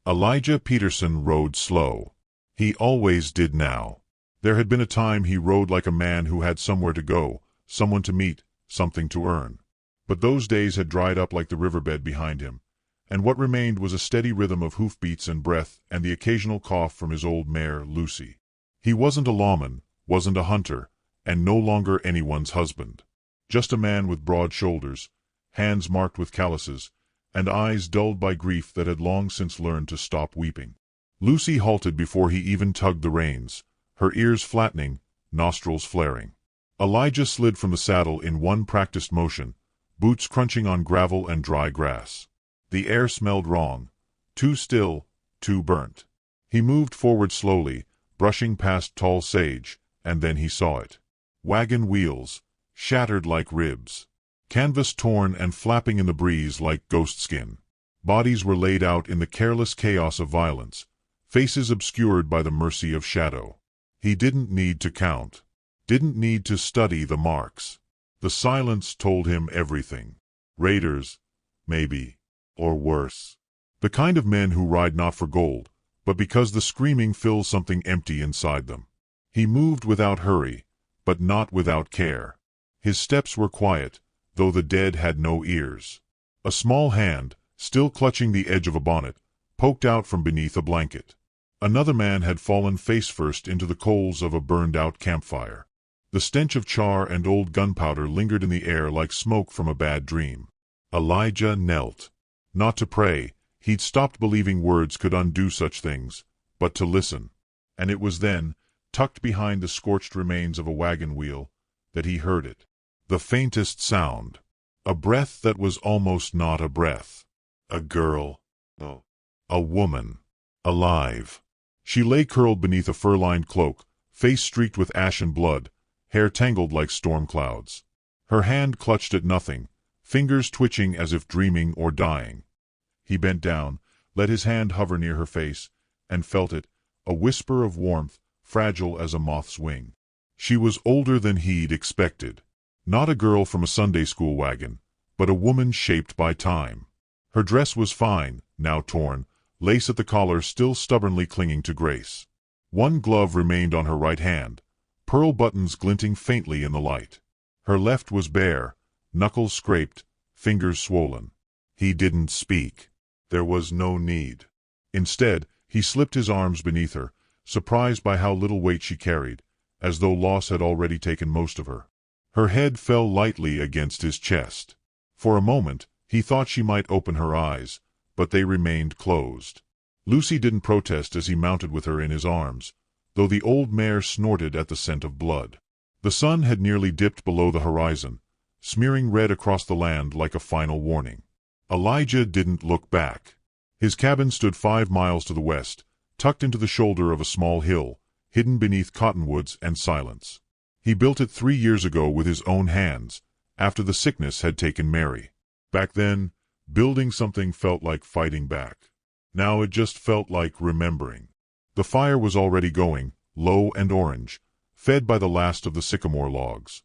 Elijah Peterson rode slow. He always did now. There had been a time he rode like a man who had somewhere to go, someone to meet, something to earn. But those days had dried up like the riverbed behind him, and what remained was a steady rhythm of hoofbeats and breath and the occasional cough from his old mare, Lucy. He wasn't a lawman, wasn't a hunter, and no longer anyone's husband. Just a man with broad shoulders, hands marked with calluses, and eyes dulled by grief that had long since learned to stop weeping. Lucy halted before he even tugged the reins, her ears flattening, nostrils flaring. Elijah slid from the saddle in one practiced motion, boots crunching on gravel and dry grass. The air smelled wrong, too still, too burnt. He moved forward slowly, brushing past tall sage, and then he saw it. Wagon wheels, shattered like ribs. Canvas torn and flapping in the breeze like ghost skin. Bodies were laid out in the careless chaos of violence, faces obscured by the mercy of shadow. He didn't need to count. Didn't need to study the marks. The silence told him everything. Raiders, maybe, or worse. The kind of men who ride not for gold, but because the screaming fills something empty inside them. He moved without hurry, but not without care. His steps were quiet, though the dead had no ears. A small hand, still clutching the edge of a bonnet, poked out from beneath a blanket. Another man had fallen face first into the coals of a burned-out campfire. The stench of char and old gunpowder lingered in the air like smoke from a bad dream. Elijah knelt. Not to pray, he'd stopped believing words could undo such things, but to listen. And it was then, tucked behind the scorched remains of a wagon wheel, that he heard it. The faintest sound. A breath that was almost not a breath. A girl. No. A woman. Alive. She lay curled beneath a fur-lined cloak, face streaked with ash and blood, hair tangled like storm clouds. Her hand clutched at nothing, fingers twitching as if dreaming or dying. He bent down, let his hand hover near her face, and felt it, a whisper of warmth, fragile as a moth's wing. She was older than he'd expected. Not a girl from a Sunday school wagon, but a woman shaped by time. Her dress was fine, now torn, lace at the collar still stubbornly clinging to grace. One glove remained on her right hand, pearl buttons glinting faintly in the light. Her left was bare, knuckles scraped, fingers swollen. He didn't speak. There was no need. Instead, he slipped his arms beneath her, surprised by how little weight she carried, as though loss had already taken most of her. Her head fell lightly against his chest. For a moment, he thought she might open her eyes, but they remained closed. Lucy didn't protest as he mounted with her in his arms, though the old mare snorted at the scent of blood. The sun had nearly dipped below the horizon, smearing red across the land like a final warning. Elijah didn't look back. His cabin stood 5 miles to the west, tucked into the shoulder of a small hill, hidden beneath cottonwoods and silence. He built it 3 years ago with his own hands, after the sickness had taken Mary. Back then, building something felt like fighting back. Now it just felt like remembering. The fire was already going, low and orange, fed by the last of the sycamore logs.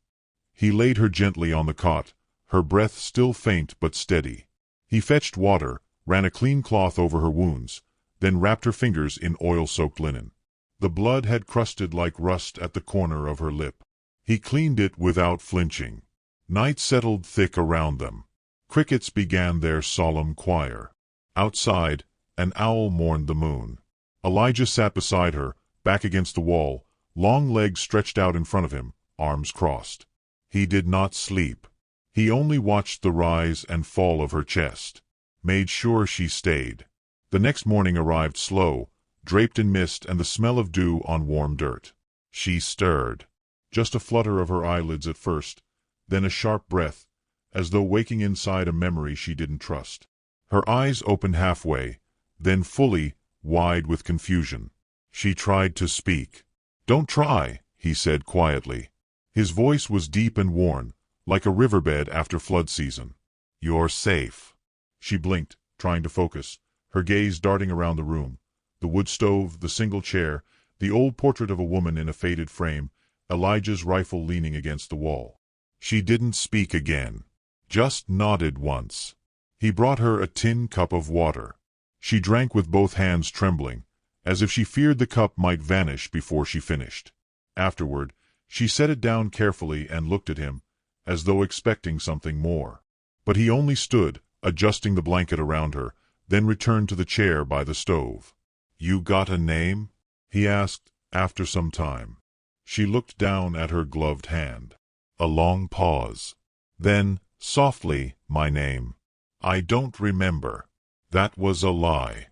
He laid her gently on the cot, her breath still faint but steady. He fetched water, ran a clean cloth over her wounds, then wrapped her fingers in oil-soaked linen. The blood had crusted like rust at the corner of her lip. He cleaned it without flinching. Night settled thick around them. Crickets began their solemn choir. Outside, an owl mourned the moon. Elijah sat beside her, back against the wall, long legs stretched out in front of him, arms crossed. He did not sleep. He only watched the rise and fall of her chest. Made sure she stayed. The next morning arrived slow, draped in mist and the smell of dew on warm dirt. She stirred. Just a flutter of her eyelids at first, then a sharp breath, as though waking inside a memory she didn't trust. Her eyes opened halfway, then fully, wide with confusion. She tried to speak. "Don't try," he said quietly. His voice was deep and worn, like a riverbed after flood season. "You're safe." She blinked, trying to focus, her gaze darting around the room. The wood stove, the single chair, the old portrait of a woman in a faded frame, Elijah's rifle leaning against the wall. She didn't speak again, just nodded once. He brought her a tin cup of water. She drank with both hands trembling, as if she feared the cup might vanish before she finished. Afterward, she set it down carefully and looked at him, as though expecting something more. But he only stood, adjusting the blanket around her, then returned to the chair by the stove. "You got a name?" he asked, after some time. She looked down at her gloved hand. A long pause. Then, softly, "My name. I don't remember." That was a lie.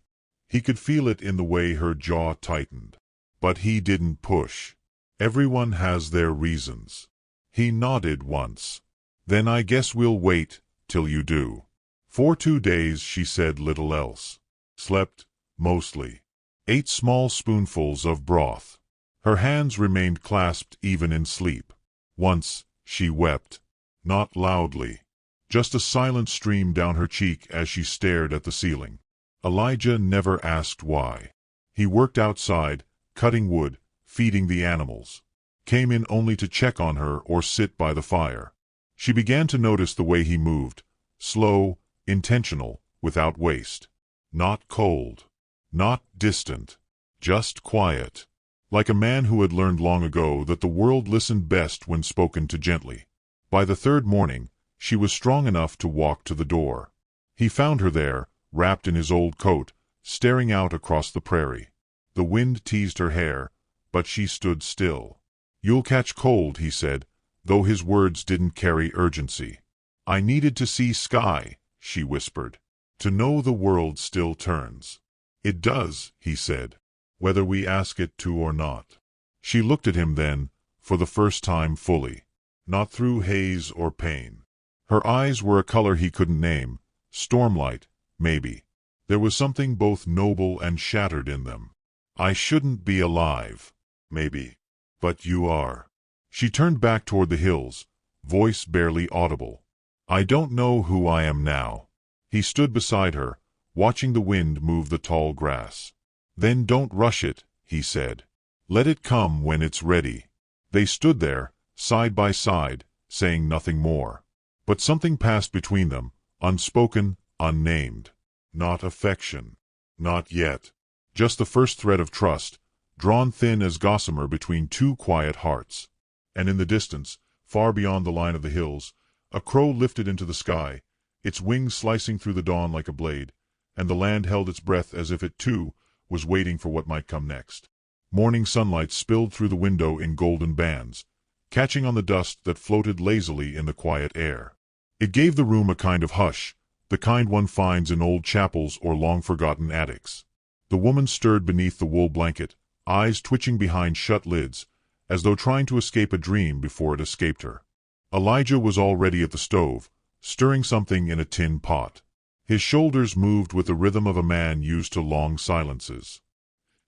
He could feel it in the way her jaw tightened. But he didn't push. Everyone has their reasons. He nodded once. "Then I guess we'll wait till you do." For 2 days she said little else. Slept, mostly. Ate small spoonfuls of broth. Her hands remained clasped even in sleep. Once, she wept. Not loudly. Just a silent stream down her cheek as she stared at the ceiling. Elijah never asked why. He worked outside, cutting wood, feeding the animals. Came in only to check on her or sit by the fire. She began to notice the way he moved. Slow, intentional, without waste. Not cold. Not distant. Just quiet. Like a man who had learned long ago that the world listened best when spoken to gently. By the 3rd morning, she was strong enough to walk to the door. He found her there, wrapped in his old coat, staring out across the prairie. The wind teased her hair, but she stood still. "You'll catch cold," he said, though his words didn't carry urgency. "I needed to see sky," she whispered. "To know the world still turns." "It does," he said, "whether we ask it to or not." She looked at him then, for the first time fully. Not through haze or pain. Her eyes were a color he couldn't name. Stormlight, maybe. There was something both noble and shattered in them. "I shouldn't be alive. Maybe. But you are." She turned back toward the hills, voice barely audible. "I don't know who I am now." He stood beside her, watching the wind move the tall grass. "Then don't rush it," he said. "Let it come when it's ready." They stood there, side by side, saying nothing more. But something passed between them, unspoken, unnamed. Not affection. Not yet. Just the first thread of trust, drawn thin as gossamer between 2 quiet hearts. And in the distance, far beyond the line of the hills, a crow lifted into the sky, its wings slicing through the dawn like a blade, and the land held its breath as if it, too, was waiting for what might come next. Morning sunlight spilled through the window in golden bands, catching on the dust that floated lazily in the quiet air. It gave the room a kind of hush, the kind one finds in old chapels or long-forgotten attics. The woman stirred beneath the wool blanket, eyes twitching behind shut lids, as though trying to escape a dream before it escaped her. Elijah was already at the stove, stirring something in a tin pot. His shoulders moved with the rhythm of a man used to long silences.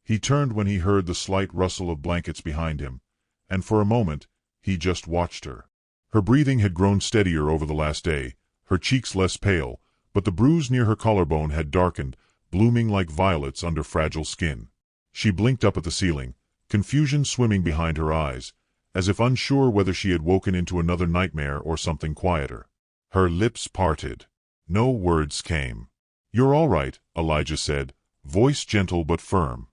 He turned when he heard the slight rustle of blankets behind him, and for a moment, he just watched her. Her breathing had grown steadier over the last day, her cheeks less pale, but the bruise near her collarbone had darkened, blooming like violets under fragile skin. She blinked up at the ceiling, confusion swimming behind her eyes, as if unsure whether she had woken into another nightmare or something quieter. Her lips parted. No words came. "You're all right," Elijah said, voice gentle but firm.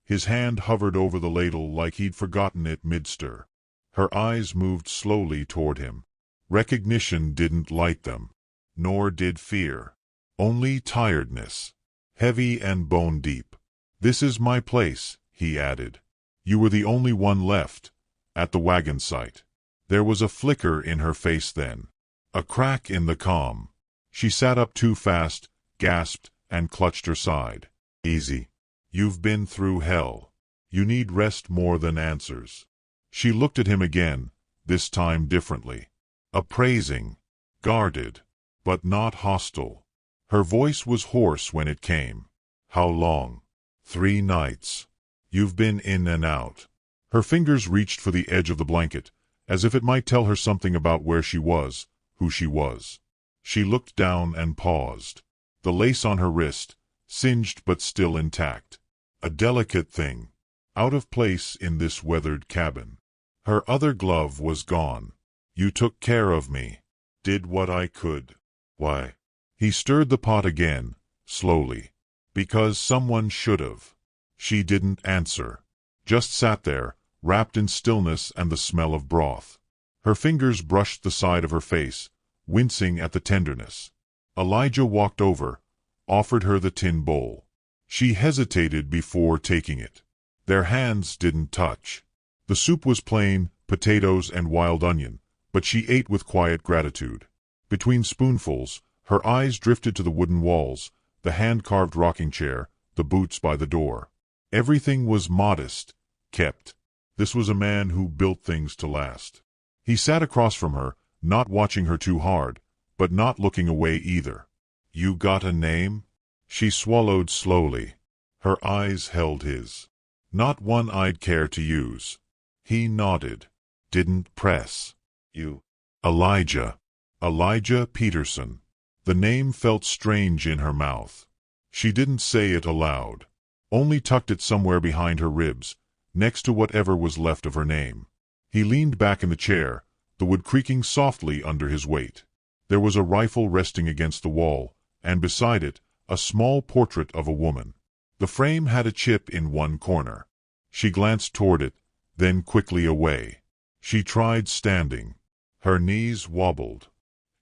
His hand hovered over the ladle like he'd forgotten it mid-stir. Her eyes moved slowly toward him. Recognition didn't light them. Nor did fear. Only tiredness. Heavy and bone-deep. "This is my place," he added. "You were the only one left, at the wagon site." There was a flicker in her face then. A crack in the calm. She sat up too fast, gasped, and clutched her side. "Easy. You've been through hell. You need rest more than answers." She looked at him again, this time differently. Appraising. Guarded. But not hostile. Her voice was hoarse when it came. "How long?" 3 nights. "You've been in and out." Her fingers reached for the edge of the blanket, as if it might tell her something about where she was, who she was. She looked down and paused. The lace on her wrist, singed but still intact. A delicate thing. Out of place in this weathered cabin. Her other glove was gone. "You took care of me. Did what I could." "Why?" He stirred the pot again, slowly. Because someone should've. She didn't answer. Just sat there, wrapped in stillness and the smell of broth. Her fingers brushed the side of her face, wincing at the tenderness. Elijah walked over, offered her the tin bowl. She hesitated before taking it. Their hands didn't touch. The soup was plain, potatoes and wild onion, but she ate with quiet gratitude. Between spoonfuls, her eyes drifted to the wooden walls, the hand-carved rocking chair, the boots by the door. Everything was modest, kept. This was a man who built things to last. He sat across from her, not watching her too hard, but not looking away either. "You got a name?" She swallowed slowly. Her eyes held his. "Not one I'd care to use." He nodded. Didn't press. "You." "Elijah. Elijah Peterson." The name felt strange in her mouth. She didn't say it aloud. Only tucked it somewhere behind her ribs, next to whatever was left of her name. He leaned back in the chair, the wood creaking softly under his weight. There was a rifle resting against the wall, and beside it, a small portrait of a woman. The frame had a chip in one corner. She glanced toward it, then quickly away. She tried standing. Her knees wobbled.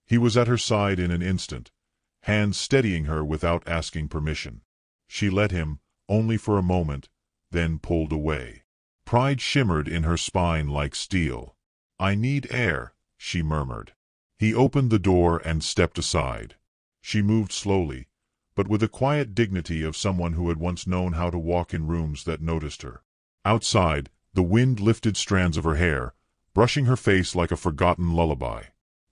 He was at her side in an instant, hands steadying her without asking permission. She let him, only for a moment, then pulled away. Pride shimmered in her spine like steel. "I need air," she murmured. He opened the door and stepped aside. She moved slowly, but with the quiet dignity of someone who had once known how to walk in rooms that noticed her. Outside, the wind lifted strands of her hair, brushing her face like a forgotten lullaby.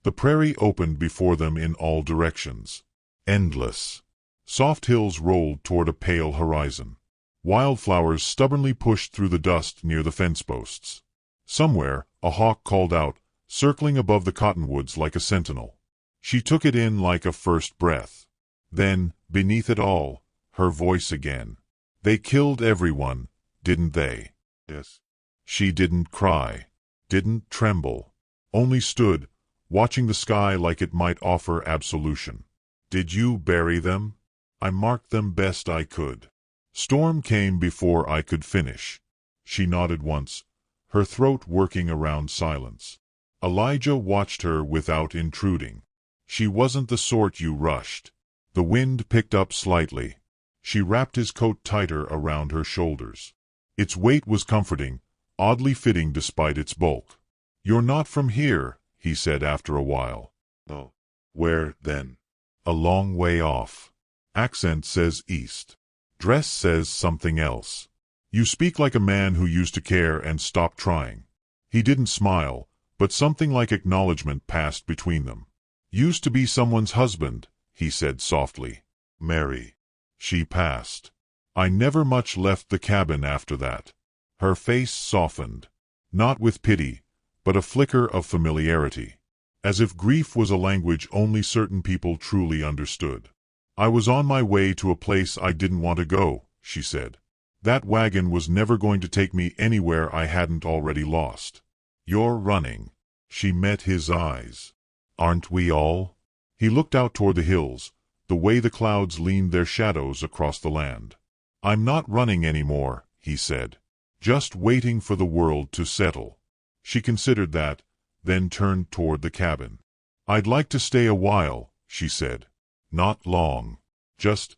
The prairie opened before them in all directions. Endless. Soft hills rolled toward a pale horizon. Wildflowers stubbornly pushed through the dust near the fence posts. Somewhere, a hawk called out, circling above the cottonwoods like a sentinel. She took it in like a first breath. Then, beneath it all, her voice again. "They killed everyone, didn't they?" "Yes." She didn't cry, didn't tremble, only stood, watching the sky like it might offer absolution. "Did you bury them?" "I marked them best I could. Storm came before I could finish." She nodded once, her throat working around silence. Elijah watched her without intruding. She wasn't the sort you rushed. The wind picked up slightly. She wrapped his coat tighter around her shoulders. Its weight was comforting, oddly fitting despite its bulk. "You're not from here," he said after a while. "No." "Where, then?" "A long way off. Accent says east. Dress says something else. You speak like a man who used to care and stopped trying." He didn't smile, but something like acknowledgement passed between them. "Used to be someone's husband," he said softly. "Mary." She passed. "I never much left the cabin after that." Her face softened. Not with pity, but a flicker of familiarity. As if grief was a language only certain people truly understood. "I was on my way to a place I didn't want to go," she said. "That wagon was never going to take me anywhere I hadn't already lost." "You're running." She met his eyes. "Aren't we all?" He looked out toward the hills, the way the clouds leaned their shadows across the land. "I'm not running anymore," he said. "Just waiting for the world to settle." She considered that, then turned toward the cabin. "I'd like to stay a while," she said. "Not long. Just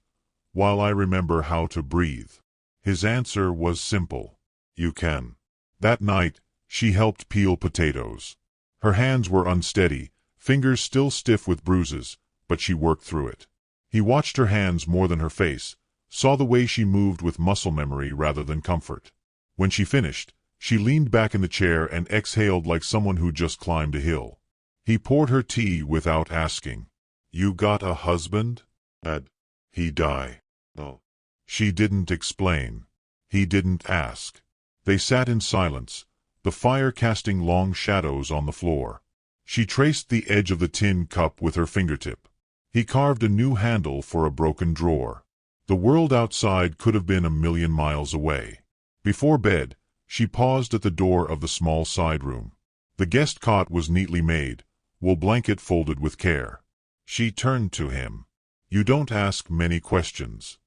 while I remember how to breathe." His answer was simple. "You can." That night, she helped peel potatoes. Her hands were unsteady, fingers still stiff with bruises, but she worked through it. He watched her hands more than her face, saw the way she moved with muscle memory rather than comfort. When she finished, she leaned back in the chair and exhaled like someone who just climbed a hill. He poured her tea without asking. "You got a husband?" "Had he die?" "No." She didn't explain. He didn't ask. They sat in silence, the fire casting long shadows on the floor. She traced the edge of the tin cup with her fingertip. He carved a new handle for a broken drawer. The world outside could have been a million miles away. Before bed, she paused at the door of the small side room. The guest cot was neatly made, wool blanket folded with care. She turned to him. "You don't ask many questions."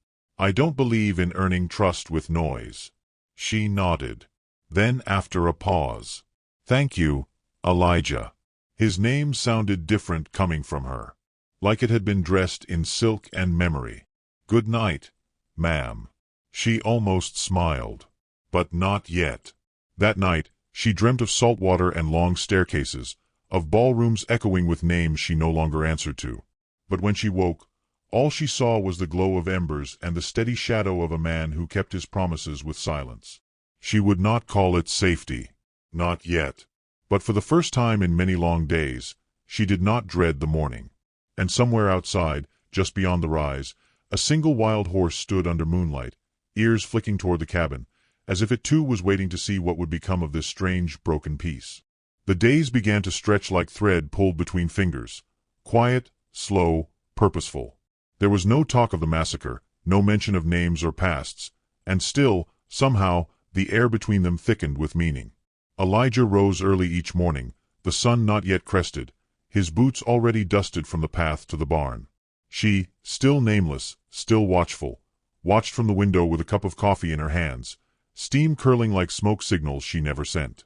I don't believe in earning trust with noise. She nodded. Then after a pause, "Thank you, Elijah." His name sounded different coming from her, like it had been dressed in silk and memory. "Good night, ma'am." She almost smiled. But not yet. That night, she dreamt of salt water and long staircases, of ballrooms echoing with names she no longer answered to. But when she woke, all she saw was the glow of embers and the steady shadow of a man who kept his promises with silence. She would not call it safety. Not yet. But for the first time in many long days, she did not dread the morning. And somewhere outside, just beyond the rise, a single wild horse stood under moonlight, ears flicking toward the cabin, as if it too was waiting to see what would become of this strange, broken peace. The days began to stretch like thread pulled between fingers, quiet, slow, purposeful. There was no talk of the massacre, no mention of names or pasts, and still, somehow, the air between them thickened with meaning. Elijah rose early each morning, the sun not yet crested, his boots already dusted from the path to the barn. She, still nameless, still watchful, watched from the window with a cup of coffee in her hands, steam curling like smoke signals she never sent.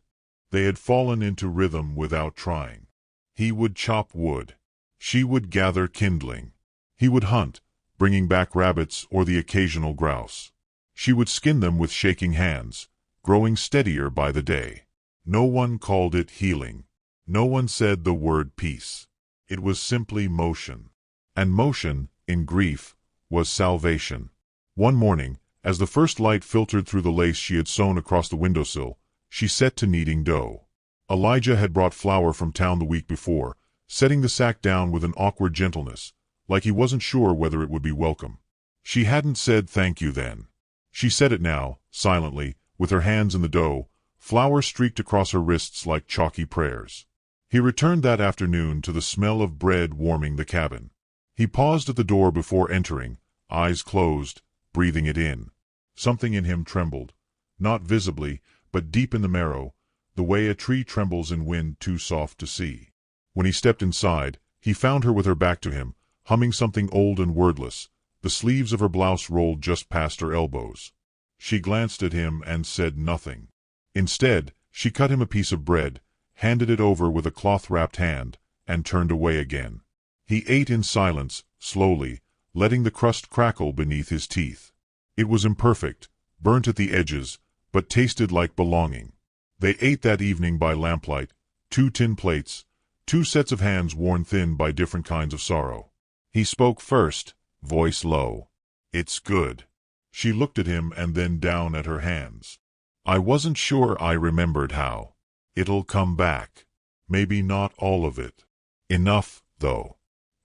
They had fallen into rhythm without trying. He would chop wood. She would gather kindling. He would hunt, bringing back rabbits or the occasional grouse. She would skin them with shaking hands, growing steadier by the day. No one called it healing. No one said the word peace. It was simply motion. And motion, in grief, was salvation. One morning, as the first light filtered through the lace she had sewn across the windowsill, she set to kneading dough. Elijah had brought flour from town the week before, setting the sack down with an awkward gentleness, like he wasn't sure whether it would be welcome. She hadn't said thank you then. She said it now, silently, with her hands in the dough, flour streaked across her wrists like chalky prayers. He returned that afternoon to the smell of bread warming the cabin. He paused at the door before entering, eyes closed, breathing it in. Something in him trembled, not visibly, but deep in the marrow, the way a tree trembles in wind too soft to see. When he stepped inside, he found her with her back to him, humming something old and wordless, the sleeves of her blouse rolled just past her elbows. She glanced at him and said nothing. Instead, she cut him a piece of bread, handed it over with a cloth-wrapped hand, and turned away again. He ate in silence, slowly, letting the crust crackle beneath his teeth. It was imperfect, burnt at the edges, but tasted like belonging. They ate that evening by lamplight, 2 tin plates, 2 sets of hands worn thin by different kinds of sorrow. He spoke first, voice low. "It's good." She looked at him and then down at her hands. "I wasn't sure I remembered how. It'll come back. Maybe not all of it. Enough, though."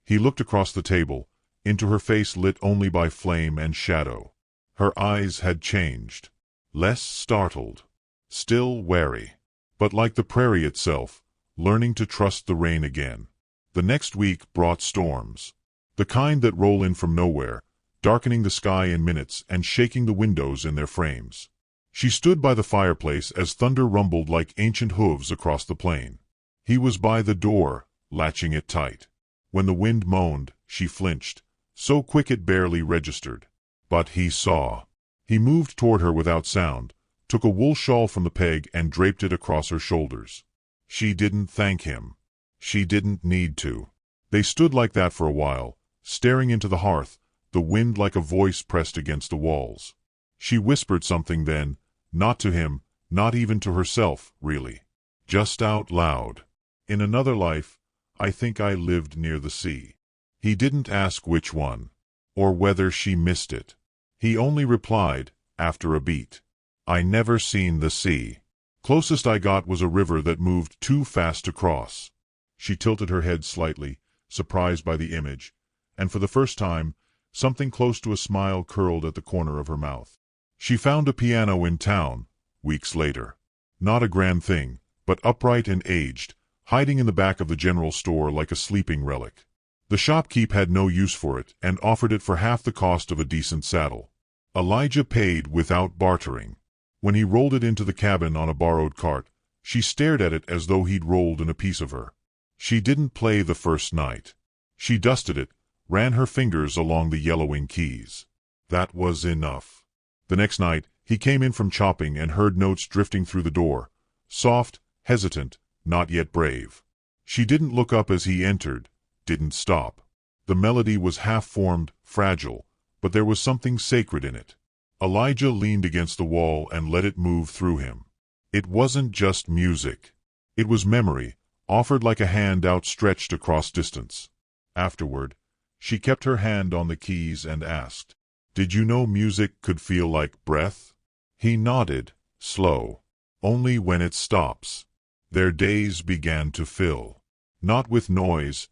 He looked across the table, into her face lit only by flame and shadow. Her eyes had changed. Less startled. Still wary. But like the prairie itself, learning to trust the rain again. The next week brought storms. The kind that roll in from nowhere, darkening the sky in minutes and shaking the windows in their frames. She stood by the fireplace as thunder rumbled like ancient hooves across the plain. He was by the door, latching it tight. When the wind moaned, she flinched, so quick it barely registered. But he saw. He moved toward her without sound, took a wool shawl from the peg and draped it across her shoulders. She didn't thank him. She didn't need to. They stood like that for a while, staring into the hearth, the wind like a voice pressed against the walls. She whispered something then, not to him, not even to herself, really. Just out loud. "In another life, I think I lived near the sea." He didn't ask which one, or whether she missed it. He only replied, after a beat, "I never seen the sea. Closest I got was a river that moved too fast to cross." She tilted her head slightly, surprised by the image, and for the first time, something close to a smile curled at the corner of her mouth. She found a piano in town, weeks later. Not a grand thing, but upright and aged, hiding in the back of the general store like a sleeping relic. The shopkeep had no use for it and offered it for half the cost of a decent saddle. Elijah paid without bartering. When he rolled it into the cabin on a borrowed cart, she stared at it as though he'd rolled in a piece of her. She didn't play the first night. She dusted it, ran her fingers along the yellowing keys. That was enough. The next night, he came in from chopping and heard notes drifting through the door. Soft, hesitant, not yet brave. She didn't look up as he entered, didn't stop. The melody was half-formed, fragile, but there was something sacred in it. Elijah leaned against the wall and let it move through him. It wasn't just music. It was memory, offered like a hand outstretched across distance. Afterward, she kept her hand on the keys and asked, "Did you know music could feel like breath?" He nodded, slow. "Only when it stops." Their days began to fill. Not with noise,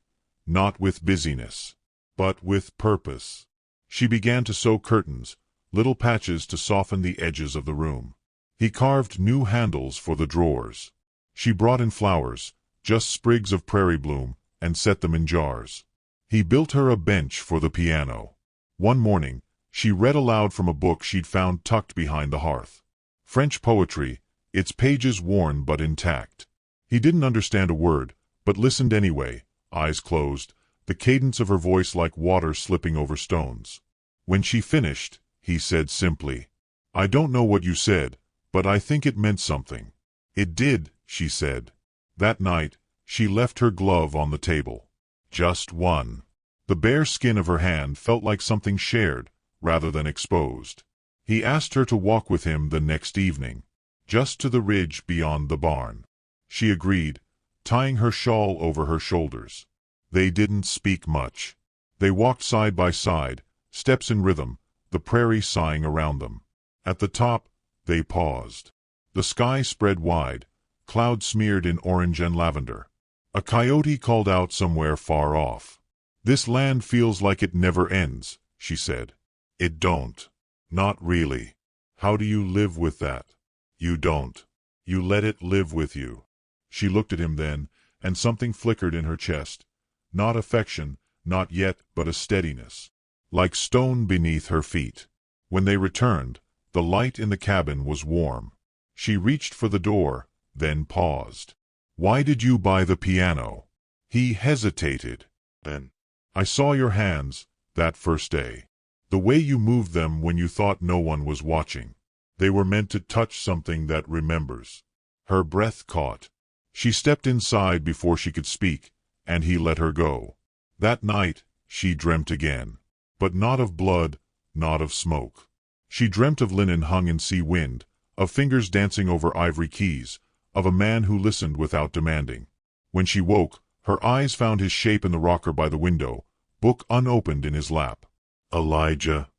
not with busyness, but with purpose. She began to sew curtains, little patches to soften the edges of the room. He carved new handles for the drawers. She brought in flowers, just sprigs of prairie bloom, and set them in jars. He built her a bench for the piano. One morning, she read aloud from a book she'd found tucked behind the hearth. French poetry, its pages worn but intact. He didn't understand a word, but listened anyway, eyes closed, the cadence of her voice like water slipping over stones. When she finished, he said simply, "I don't know what you said, but I think it meant something." "It did," she said. That night, she left her glove on the table. Just one. The bare skin of her hand felt like something shared, rather than exposed. He asked her to walk with him the next evening, just to the ridge beyond the barn. She agreed, tying her shawl over her shoulders. They didn't speak much. They walked side by side, steps in rhythm, the prairie sighing around them. At the top, they paused. The sky spread wide, clouds smeared in orange and lavender. A coyote called out somewhere far off. "This land feels like it never ends," she said. "It don't. Not really. How do you live with that?" "You don't. You let it live with you." She looked at him then, and something flickered in her chest. Not affection, not yet, but a steadiness. Like stone beneath her feet. When they returned, the light in the cabin was warm. She reached for the door, then paused. "Why did you buy the piano?" He hesitated. Then, "I saw your hands, that first day. The way you moved them when you thought no one was watching. They were meant to touch something that remembers." Her breath caught. She stepped inside before she could speak, and he let her go. That night, she dreamt again. But not of blood, not of smoke. She dreamt of linen hung in sea wind, of fingers dancing over ivory keys, of a man who listened without demanding. When she woke, her eyes found his shape in the rocker by the window, book unopened in his lap. "Elijah."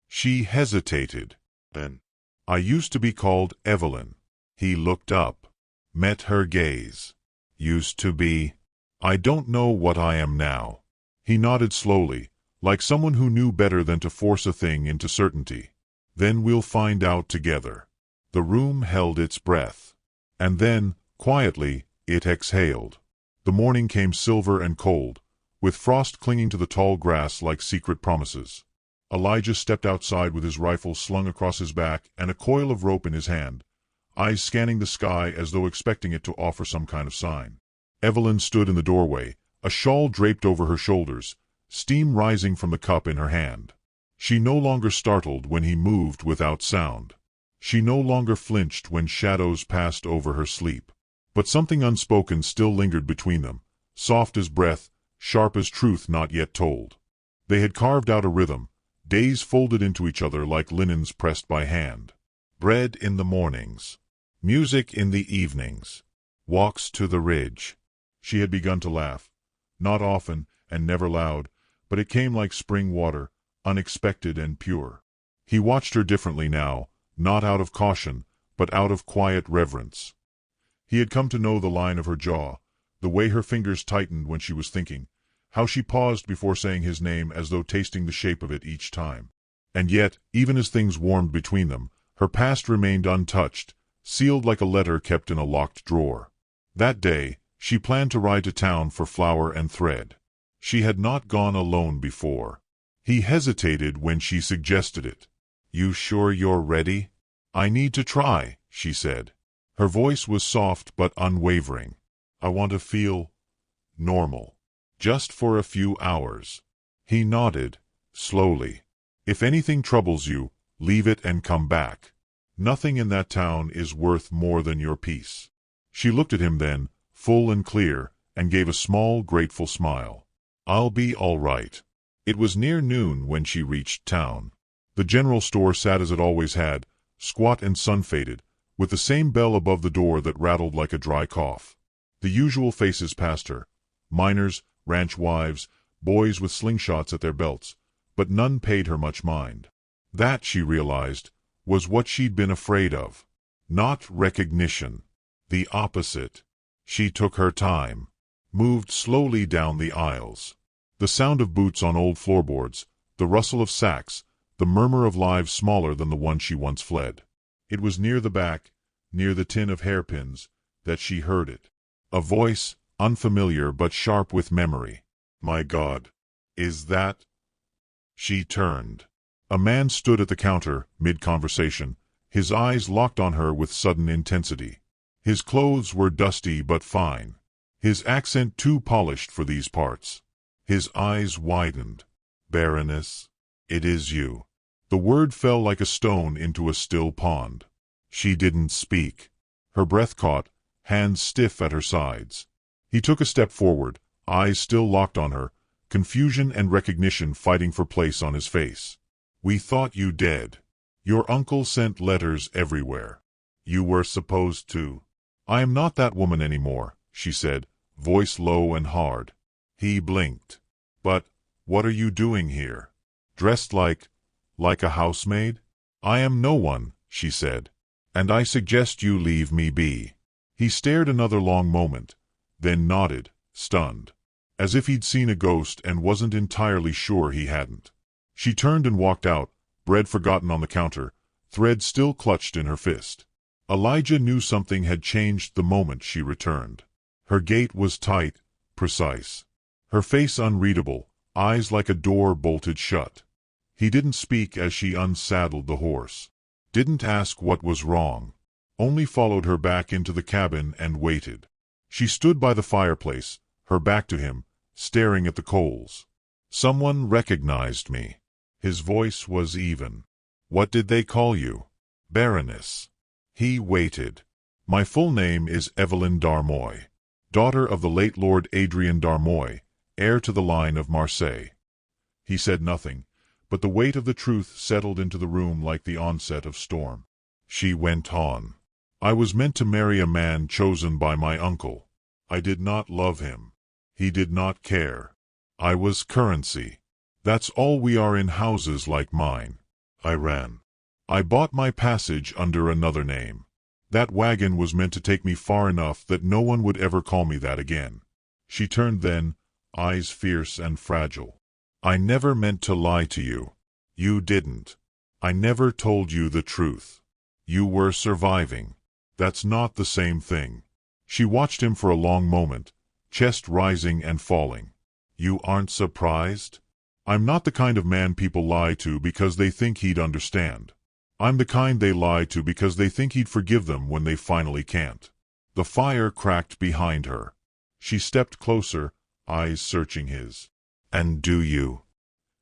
She hesitated. Then, "I used to be called Evelyn." He looked up, met her gaze. "Used to be? I don't know what I am now." He nodded slowly, like someone who knew better than to force a thing into certainty. "Then we'll find out together." The room held its breath. And then, quietly, it exhaled. The morning came silver and cold, with frost clinging to the tall grass like secret promises. Elijah stepped outside with his rifle slung across his back and a coil of rope in his hand, eyes scanning the sky as though expecting it to offer some kind of sign. Evelyn stood in the doorway, a shawl draped over her shoulders, steam rising from the cup in her hand. She no longer startled when he moved without sound. She no longer flinched when shadows passed over her sleep. But something unspoken still lingered between them, soft as breath, sharp as truth not yet told. They had carved out a rhythm, days folded into each other like linens pressed by hand. Bread in the mornings, music in the evenings, walks to the ridge. She had begun to laugh, not often and never loud, but it came like spring water, unexpected and pure. He watched her differently now, not out of caution, but out of quiet reverence. He had come to know the line of her jaw, the way her fingers tightened when she was thinking, how she paused before saying his name as though tasting the shape of it each time. And yet, even as things warmed between them, her past remained untouched, sealed like a letter kept in a locked drawer. That day, she planned to ride to town for flour and thread. She had not gone alone before. He hesitated when she suggested it. "You sure you're ready?" "I need to try," she said. Her voice was soft but unwavering. "I want to feel normal. Just for a few hours." He nodded, slowly. If anything troubles you, leave it and come back. Nothing in that town is worth more than your peace." She looked at him then, full and clear, and gave a small, grateful smile. "I'll be all right." It was near noon when she reached town. The general store sat as it always had, squat and sun-faded, with the same bell above the door that rattled like a dry cough. The usual faces passed her: miners, ranch wives, boys with slingshots at their belts, but none paid her much mind. That, she realized, was what she'd been afraid of. Not recognition. The opposite. She took her time, moved slowly down the aisles. The sound of boots on old floorboards, the rustle of sacks, the murmur of lives smaller than the one she once fled. It was near the back, near the tin of hairpins, that she heard it. A voice, unfamiliar but sharp with memory. "My God, is that—" She turned. A man stood at the counter, mid-conversation, his eyes locked on her with sudden intensity. His clothes were dusty but fine, his accent too polished for these parts. His eyes widened. "Baroness, it is you." The word fell like a stone into a still pond. She didn't speak. Her breath caught, hands stiff at her sides. He took a step forward, eyes still locked on her, confusion and recognition fighting for place on his face. "We thought you dead. Your uncle sent letters everywhere. You were supposed to—" "I am not that woman anymore," she said, voice low and hard. He blinked. "But what are you doing here? Dressed like a housemaid?" "I am no one," she said. "And I suggest you leave me be." He stared another long moment, then nodded, stunned, as if he'd seen a ghost and wasn't entirely sure he hadn't. She turned and walked out, bread forgotten on the counter, thread still clutched in her fist. Elijah knew something had changed the moment she returned. Her gait was tight, precise. Her face unreadable, eyes like a door bolted shut. He didn't speak as she unsaddled the horse. Didn't ask what was wrong. Only followed her back into the cabin and waited. She stood by the fireplace, her back to him, staring at the coals. "Someone recognized me." His voice was even. "What did they call you?" "Baroness." He waited. "My full name is Evelyn Darmoy, daughter of the late Lord Adrian Darmoy, heir to the line of Marseille." He said nothing, but the weight of the truth settled into the room like the onset of storm. She went on. "I was meant to marry a man chosen by my uncle. I did not love him. He did not care. I was currency. That's all we are in houses like mine. I ran. I bought my passage under another name. That wagon was meant to take me far enough that no one would ever call me that again." She turned then, eyes fierce and fragile. "I never meant to lie to you. You didn't. I never told you the truth. You were surviving. That's not the same thing." She watched him for a long moment, chest rising and falling. "You aren't surprised? I'm not the kind of man people lie to because they think he'd understand. I'm the kind they lie to because they think he'd forgive them when they finally can't." The fire cracked behind her. She stepped closer, eyes searching his. "And do you?"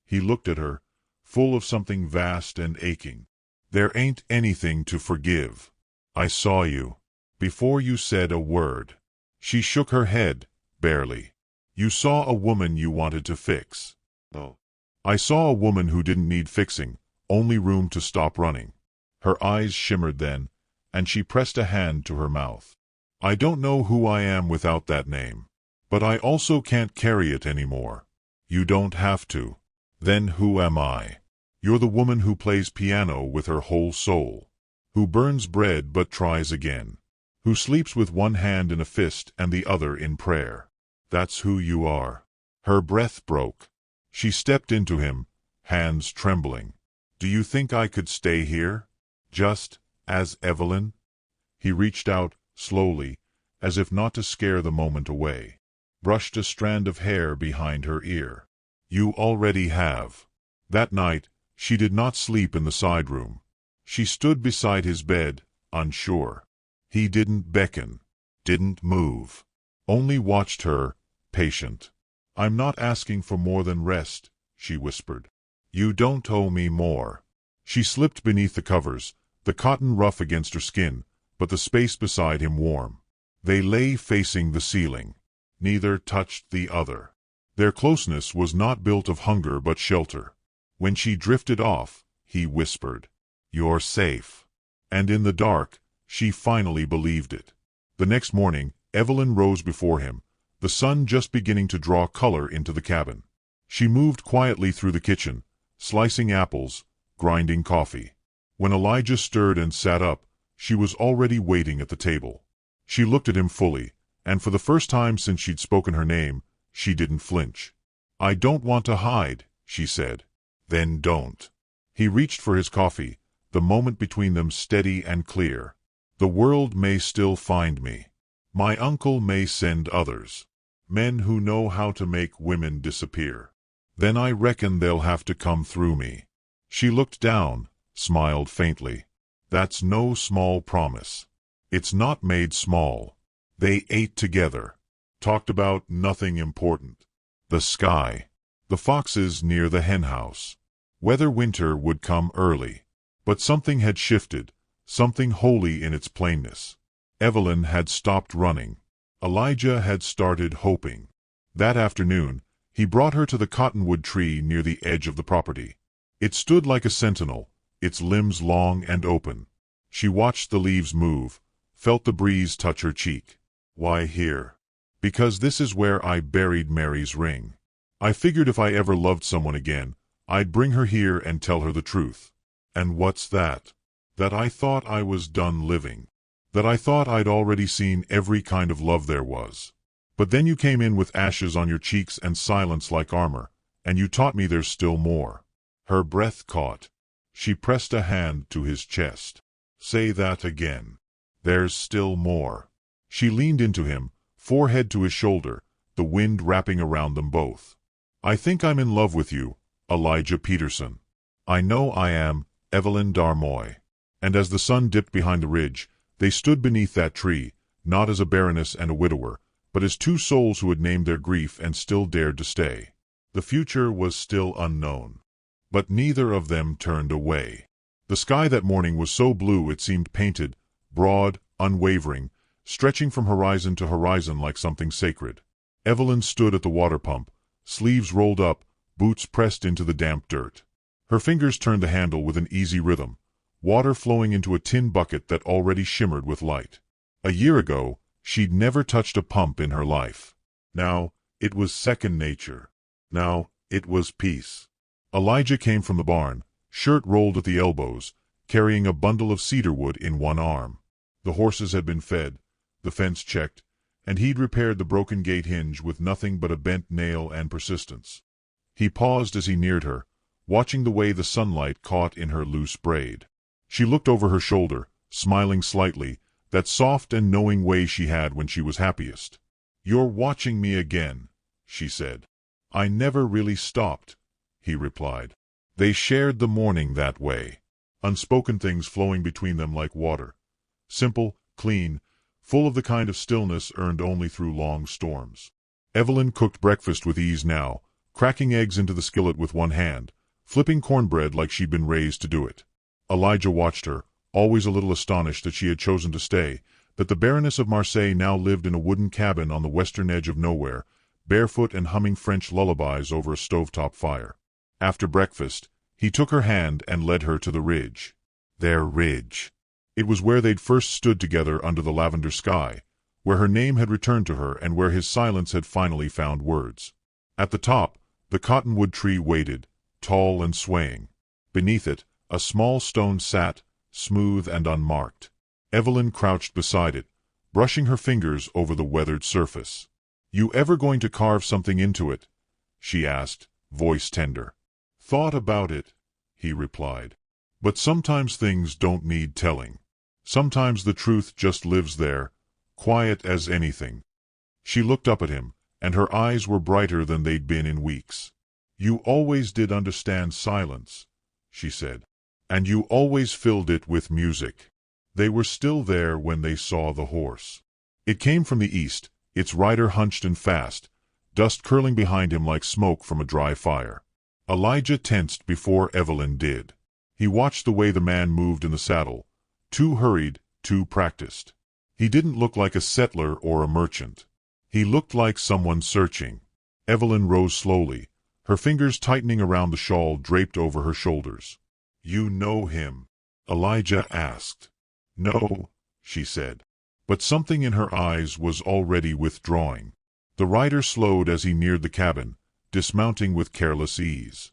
He looked at her, full of something vast and aching. "There ain't anything to forgive. I saw you. Before you said a word." She shook her head, barely. "You saw a woman you wanted to fix." "No. I saw a woman who didn't need fixing, only room to stop running." Her eyes shimmered then, and she pressed a hand to her mouth. "I don't know who I am without that name. But I also can't carry it anymore. You don't have to. Then who am I? You're the woman who plays piano with her whole soul, who burns bread but tries again, who sleeps with one hand in a fist and the other in prayer. That's who you are." Her breath broke. She stepped into him, hands trembling. "Do you think I could stay here? Just as Evelyn?" He reached out, slowly, as if not to scare the moment away. Brushed a strand of hair behind her ear. "You already have." That night, she did not sleep in the side room. She stood beside his bed, unsure. He didn't beckon, didn't move. Only watched her, patient. "I'm not asking for more than rest," she whispered. You don't owe me more." She slipped beneath the covers, the cotton rough against her skin, but the space beside him warm. They lay facing the ceiling. Neither touched the other. Their closeness was not built of hunger but shelter. When she drifted off, he whispered, "You're safe." And in the dark, she finally believed it. The next morning, Evelyn rose before him, the sun just beginning to draw color into the cabin. She moved quietly through the kitchen, slicing apples, grinding coffee. When Elijah stirred and sat up, she was already waiting at the table. She looked at him fully, and for the first time since she'd spoken her name, she didn't flinch. "I don't want to hide," she said. "Then don't." He reached for his coffee, the moment between them steady and clear. "The world may still find me. My uncle may send others. Men who know how to make women disappear. Then I reckon they'll have to come through me." She looked down, smiled faintly. "That's no small promise." "It's not made small." They ate together. Talked about nothing important. The sky. The foxes near the henhouse. Whether winter would come early. But something had shifted, something holy in its plainness. Evelyn had stopped running. Elijah had started hoping. That afternoon, he brought her to the cottonwood tree near the edge of the property. It stood like a sentinel, its limbs long and open. She watched the leaves move, felt the breeze touch her cheek. "Why here?" "Because this is where I buried Mary's ring. I figured if I ever loved someone again, I'd bring her here and tell her the truth." "And what's that?" "That I thought I was done living. That I thought I'd already seen every kind of love there was. But then you came in with ashes on your cheeks and silence like armor, and you taught me there's still more." Her breath caught. She pressed a hand to his chest. "Say that again." "There's still more." She leaned into him, forehead to his shoulder, the wind wrapping around them both. "I think I'm in love with you, Elijah Peterson." "I know I am, Evelyn Darmoy." And as the sun dipped behind the ridge, they stood beneath that tree, not as a baroness and a widower, but as two souls who had named their grief and still dared to stay. The future was still unknown. But neither of them turned away. The sky that morning was so blue it seemed painted, broad, unwavering, stretching from horizon to horizon like something sacred. Evelyn stood at the water pump, sleeves rolled up, boots pressed into the damp dirt. Her fingers turned the handle with an easy rhythm, water flowing into a tin bucket that already shimmered with light. A year ago, she'd never touched a pump in her life. Now, it was second nature. Now, it was peace. Elijah came from the barn, shirt rolled at the elbows, carrying a bundle of cedar wood in one arm. The horses had been fed, the fence checked, and he'd repaired the broken gate hinge with nothing but a bent nail and persistence. He paused as he neared her, watching the way the sunlight caught in her loose braid. She looked over her shoulder, smiling slightly, that soft and knowing way she had when she was happiest. "You're watching me again," she said. "I never really stopped," he replied. They shared the morning that way, unspoken things flowing between them like water. Simple, clean, full of the kind of stillness earned only through long storms. Evelyn cooked breakfast with ease now, cracking eggs into the skillet with one hand, flipping cornbread like she'd been raised to do it. Elijah watched her, always a little astonished that she had chosen to stay, that the Baroness of Marseille now lived in a wooden cabin on the western edge of nowhere, barefoot and humming French lullabies over a stovetop fire. After breakfast, he took her hand and led her to the ridge. Their ridge. It was where they'd first stood together under the lavender sky, where her name had returned to her and where his silence had finally found words. At the top, the cottonwood tree waited, tall and swaying. Beneath it, a small stone sat, smooth and unmarked. Evelyn crouched beside it, brushing her fingers over the weathered surface. "You ever going to carve something into it?" she asked, voice tender. "Thought about it," he replied. "But sometimes things don't need telling. Sometimes the truth just lives there, quiet as anything." She looked up at him, and her eyes were brighter than they'd been in weeks. "You always did understand silence," she said. "And you always filled it with music." They were still there when they saw the horse. It came from the east, its rider hunched and fast, dust curling behind him like smoke from a dry fire. Elijah tensed before Evelyn did. He watched the way the man moved in the saddle, too hurried, too practiced. He didn't look like a settler or a merchant. He looked like someone searching. Evelyn rose slowly, her fingers tightening around the shawl draped over her shoulders. "You know him?" Elijah asked. "No," she said. But something in her eyes was already withdrawing. The rider slowed as he neared the cabin, dismounting with careless ease.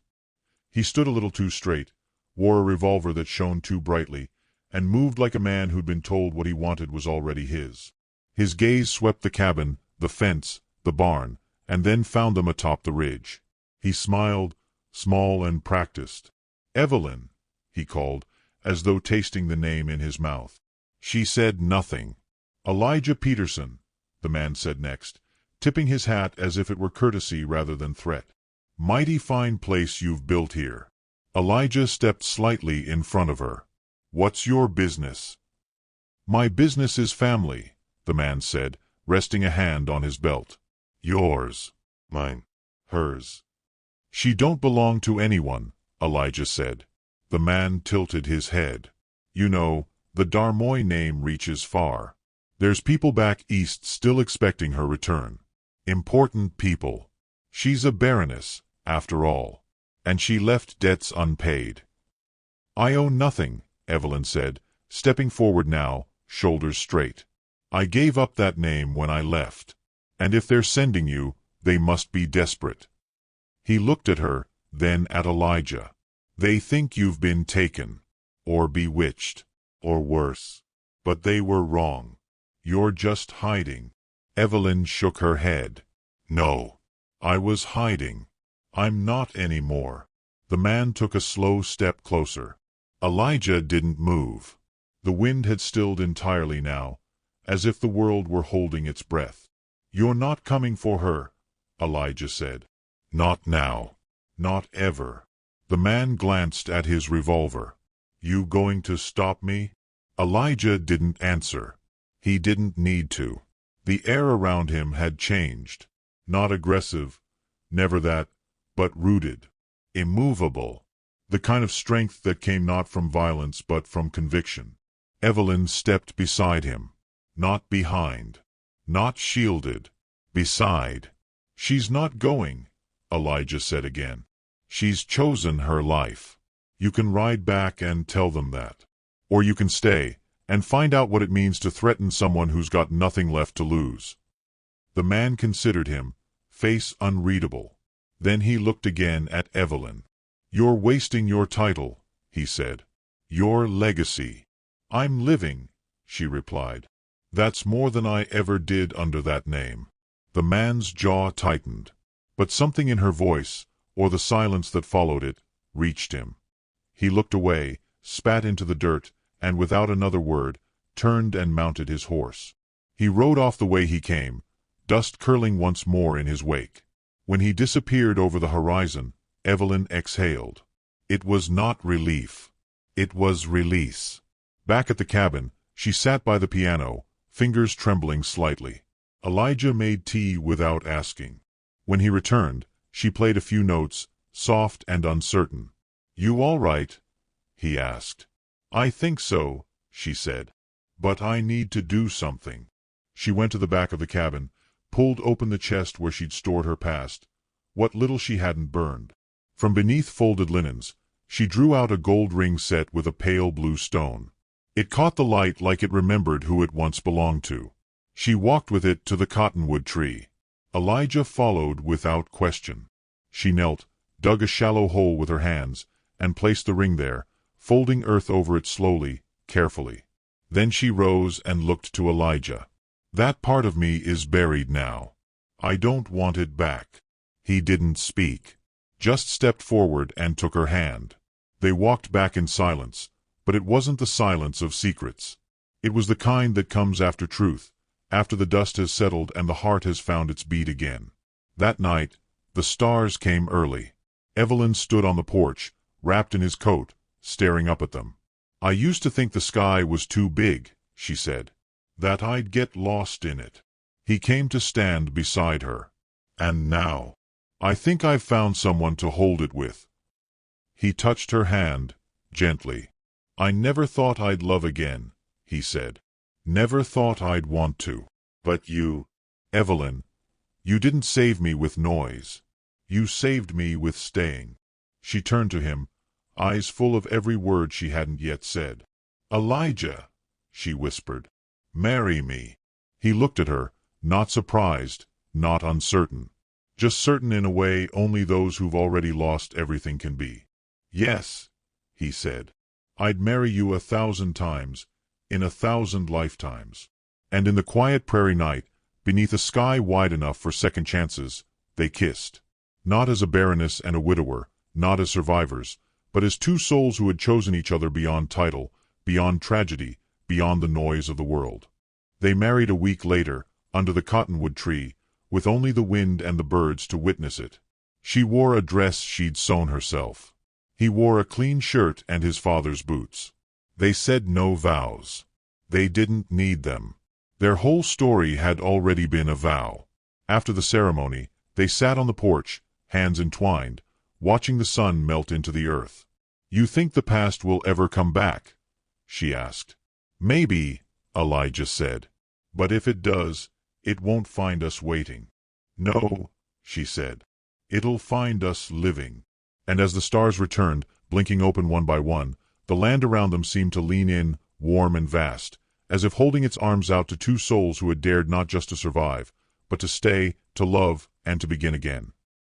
He stood a little too straight, wore a revolver that shone too brightly, and moved like a man who'd been told what he wanted was already his. His gaze swept the cabin, the fence, the barn, and then found them atop the ridge. He smiled, small and practiced. "Evelyn," he called, as though tasting the name in his mouth. She said nothing. "Elijah Peterson," the man said next, tipping his hat as if it were courtesy rather than threat. "Mighty fine place you've built here." Elijah stepped slightly in front of her. "What's your business?" "My business is family," the man said, resting a hand on his belt. "Yours." "Mine." "Hers." "She don't belong to anyone," Elijah said. The man tilted his head. "You know, the Darmoy name reaches far. There's people back east still expecting her return. Important people. She's a baroness, after all. And she left debts unpaid." "I owe nothing," Evelyn said, stepping forward now, shoulders straight. "I gave up that name when I left. And if they're sending you, they must be desperate." He looked at her, then at Elijah. "They think you've been taken. Or bewitched. Or worse. But they were wrong. You're just hiding." Evelyn shook her head. "No. I was hiding. I'm not anymore." The man took a slow step closer. Elijah didn't move. The wind had stilled entirely now, as if the world were holding its breath. "You're not coming for her," Elijah said. "Not now. Not ever." The man glanced at his revolver. "You going to stop me?" Elijah didn't answer. He didn't need to. The air around him had changed. Not aggressive, never that, but rooted. Immovable. The kind of strength that came not from violence but from conviction. Evelyn stepped beside him. Not behind. Not shielded. Beside. "She's not going," Elijah said again. "She's chosen her life. You can ride back and tell them that. Or you can stay and find out what it means to threaten someone who's got nothing left to lose." The man considered him, face unreadable. Then he looked again at Evelyn. "You're wasting your title," he said. "Your legacy." "I'm living," she replied. "That's more than I ever did under that name." The man's jaw tightened. But something in her voice, or the silence that followed it, reached him. He looked away, spat into the dirt, and without another word, turned and mounted his horse. He rode off the way he came, dust curling once more in his wake. When he disappeared over the horizon, Evelyn exhaled. It was not relief. It was release. Back at the cabin, she sat by the piano, fingers trembling slightly. Elijah made tea without asking. When he returned, she played a few notes, soft and uncertain. "You all right?" he asked. "I think so," she said. "But I need to do something." She went to the back of the cabin, pulled open the chest where she'd stored her past, what little she hadn't burned. From beneath folded linens, she drew out a gold ring set with a pale blue stone. It caught the light like it remembered who it once belonged to. She walked with it to the cottonwood tree. Elijah followed without question. She knelt, dug a shallow hole with her hands, and placed the ring there, folding earth over it slowly, carefully. Then she rose and looked to Elijah. "That part of me is buried now. I don't want it back." He didn't speak, just stepped forward and took her hand. They walked back in silence, but it wasn't the silence of secrets. It was the kind that comes after truth, after the dust has settled and the heart has found its beat again. That night, the stars came early. Evelyn stood on the porch, wrapped in his coat, staring up at them. "I used to think the sky was too big," she said, "that I'd get lost in it." He came to stand beside her. "And now?" I think I've found someone to hold it with. He touched her hand, gently. I never thought I'd love again, he said. Never thought I'd want to. But you, Evelyn, you didn't save me with noise. You saved me with staying. She turned to him, eyes full of every word she hadn't yet said. Elijah, she whispered. Marry me. He looked at her, not surprised, not uncertain. Just certain in a way only those who've already lost everything can be. Yes, he said. I'd marry you 1,000 times, in 1,000 lifetimes. And in the quiet prairie night, beneath a sky wide enough for second chances, they kissed. Not as a baroness and a widower, not as survivors, but as two souls who had chosen each other beyond title, beyond tragedy, beyond the noise of the world. They married a week later, under the cottonwood tree, with only the wind and the birds to witness it. She wore a dress she'd sewn herself. He wore a clean shirt and his father's boots. They said no vows. They didn't need them. Their whole story had already been a vow. After the ceremony, they sat on the porch, hands entwined, watching the sun melt into the earth. You think the past will ever come back? She asked. Maybe, Elijah said. But if it does, it won't find us waiting. No, she said. It'll find us living. And as the stars returned, blinking open one by one, the land around them seemed to lean in, warm and vast, as if holding its arms out to two souls who had dared not just to survive, but to stay, to love, and to begin again.